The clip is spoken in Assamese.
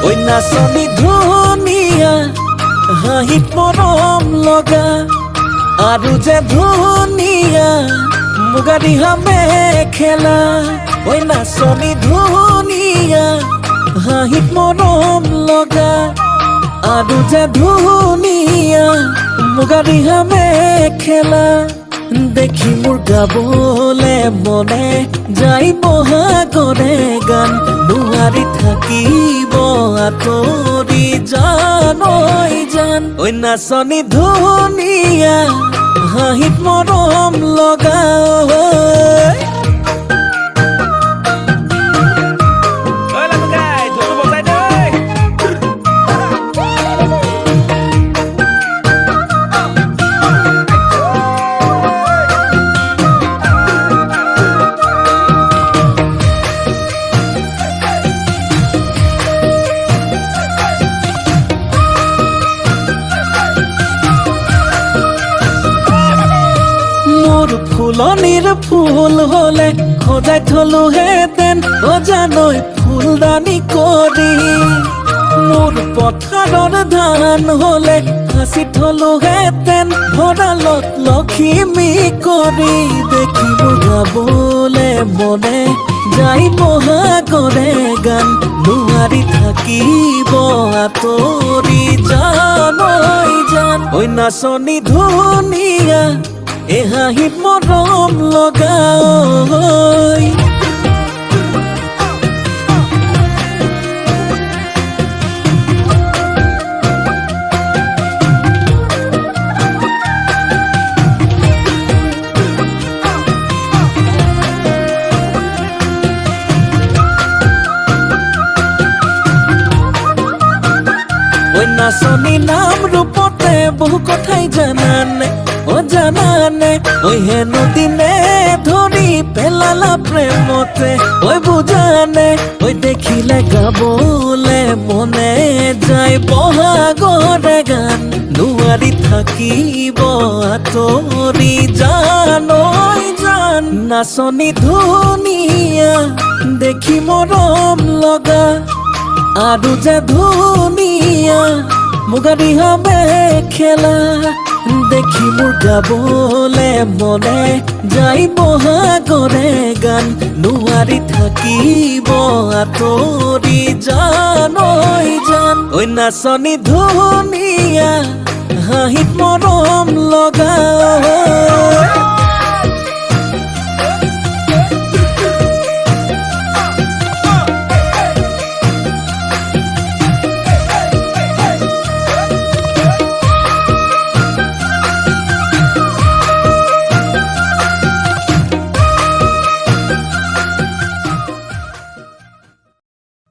ঐ নাচনী ধুনীয়া হাঁহিত মৰম লগা আৰু যে ধুনীয়া মুগা ৰিহা মেখেলা ঐ নাচনী ধুনীয়া হাঁহিত মৰম লগা আৰু যে ধুনীয়া মুগা ৰিহা মেখেলা দেখি মোৰ গাবলে মনে যাই বহাগৰে গান নোৱাৰি থাকিব আঁতৰি জান ঐ জান ঐ নাচনী ধুনীয়া হাঁহিত মৰম লগা ফুলনিৰ ফুল হলে সজাই থলো হেতেন অজানৈ ফুলদানি কৰি মোৰ পথাৰৰ ধান হলে সাঁচি থলো হেতেন ভঁৰালত লখিমী কৰি দেখি মোৰ গাবলে মনে যাই বহাগৰে গান নোৱাৰি থাকিব আঁতৰি জান ঐ জান ঐ নাচনী ধুনীয়া এ হাঁহিত মৰম লগা ঐ নাচনী নাম ৰূপতে বহু কথাই জানানে জানানে ঐ হেনো দিনে ধৰি পেলালা প্ৰেমতে ঐ বুজানে ঐ দেখিলে গাবলে মনে যায় বহাগৰে গান নোৱাৰি থাকিব আঁতৰি জান ঐ জান নাচনী ধুনীয়া দেখি মৰম লগা আৰু যে ধুনীয়া মুগা ৰিহা মেখেলা দেখি মোৰ গাবলে মনে যাই বহাগৰে গান নোৱাৰি থাকিব আঁতৰি জান ঐ জান ঐ নাচনী ধুনীয়া হাঁহিত মৰম লগা